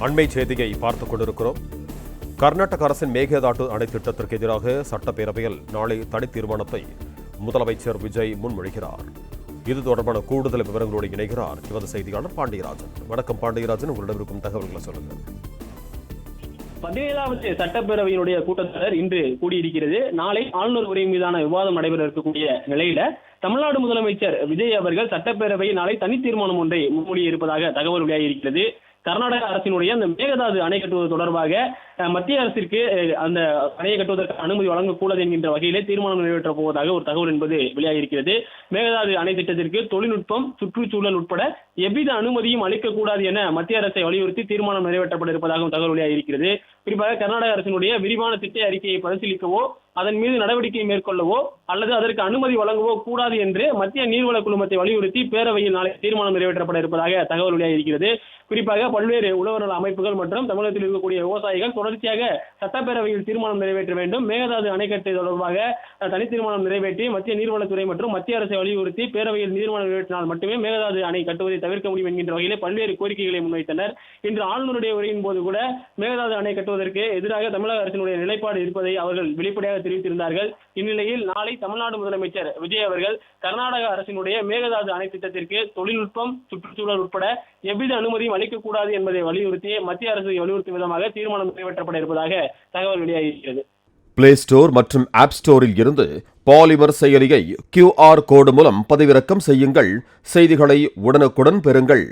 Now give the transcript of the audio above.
அண்மை செய்தியை பார்த்துக் கொண்டிருக்கிறோம். கர்நாடக அரசின் மேகதாட்டு அணை திட்டத்திற்கு எதிராக சட்டப்பேரவையில் நாளை தனி தீர்மானத்தை முதலமைச்சர் விஜய் முன்மொழிகிறார். இது தொடர்பான கூடுதல் விவரங்களோடு இணைகிறார் எமது செய்தியாளர் பாண்டியராஜன். வணக்கம் பாண்டியராஜன், உங்களிடம் இருக்கும் தகவல்களை சொல்லுங்கள். 17வது சட்டப்பேரவையினுடைய கூட்டத்தொடர் இன்று கூடியிருக்கிறது. நாளை ஆளுநர் உரை மீதான விவாதம் நடைபெற இருக்கக்கூடிய நிலையில தமிழ்நாடு முதலமைச்சர் விஜய் அவர்கள் சட்டப்பேரவையில் நாளை தனி தீர்மானம் ஒன்றை முன்மொழியிருப்பதாக தகவல் வெளியாகியிருக்கிறது. கர்நாடக அரசினுடைய அந்த மேகதாது அணை கட்டுவது தொடர்பாக மத்திய அரசிற்கு அந்த அணையை கட்டுவதற்கு அனுமதி வழங்கக்கூடாது என்கின்ற வகையிலே தீர்மானம் நிறைவேற்றப் போவதாக ஒரு தகவல் என்பது வெளியாகியிருக்கிறது. மேகதாது அணை திட்டத்திற்கு தொழில்நுட்பம், சுற்றுச்சூழல் உட்பட எவ்வித அனுமதியும் அளிக்கக்கூடாது என மத்திய அரசை வலியுறுத்தி தீர்மானம் நிறைவேற்றப்பட இருப்பதாகவும் தகவல் வெளியாகியிருக்கிறது. குறிப்பாக கர்நாடக அரசினுடைய விரிவான திட்ட அறிக்கையை பரிசீலிக்கவோ அதன் மீது நடவடிக்கை மேற்கொள்ளவோ அல்லது அதற்கு அனுமதி வழங்கவோ கூடாது என்று மத்திய நீர்வள குழுமத்தை வலியுறுத்தி பேரவையில் நாளை தீர்மானம் நிறைவேற்றப்பட இருப்பதாக தகவல் வெளியாகியிருக்கிறது. குறிப்பாக பல்வேறு உழவர் அமைப்புகள் மற்றும் தமிழகத்தில் இருக்கக்கூடிய விவசாயிகள் தொடர்ச்சியாக சட்டப்பேரவையில் தீர்மானம் நிறைவேற்ற வேண்டும், மேகதாது அணைக்கட்டு தொடர்பாக தனி தீர்மானம் நிறைவேற்றி மத்திய நீர்வளத்துறை மற்றும் மத்திய அரசை வலியுறுத்தி பேரவையில் தீர்மானம் நிறைவேற்றினால் மட்டுமே மேகதாது அணை கட்டுவதை தவிர்க்க முடியும் என்கின்ற வகையிலே பல்வேறு கோரிக்கைகளை முன்வைத்தனர். இன்று ஆளுநருடைய உரையின் போது கூட மேகதாது அணை கட்டுவதற்கு எதிராக தமிழக அரசினுடைய நிலைப்பாடு இருப்பதை அவர்கள் வெளிப்படையாக தெரிவித்திருந்தார்கள். இந்நிலையில் நாளை தமிழ்நாடு முதலமைச்சர் விஜய் அவர்கள் கர்நாடக அரசினுடைய மேகதாது அணை திட்டத்திற்கு தொழில்நுட்பம், சுற்றுச்சூழல் உட்பட எவ்வித அனுமதியும் அளிக்கக்கூடாது என்பதை வலியுறுத்தி மத்திய அரசை வலியுறுத்தும் விதமாக தீர்மானம் நிறைவேற்றப்பட இருப்பதாக தகவல் வெளியாகியிருக்கிறது. பிளே ஸ்டோர் மற்றும் ஆப் ஸ்டோரில் இருந்து பாலிமர் செயலியை QR கோடு மூலம் பதிவிறக்கம் செய்யுங்கள். செய்திகளை உடனுக்குடன் பெறுங்கள்.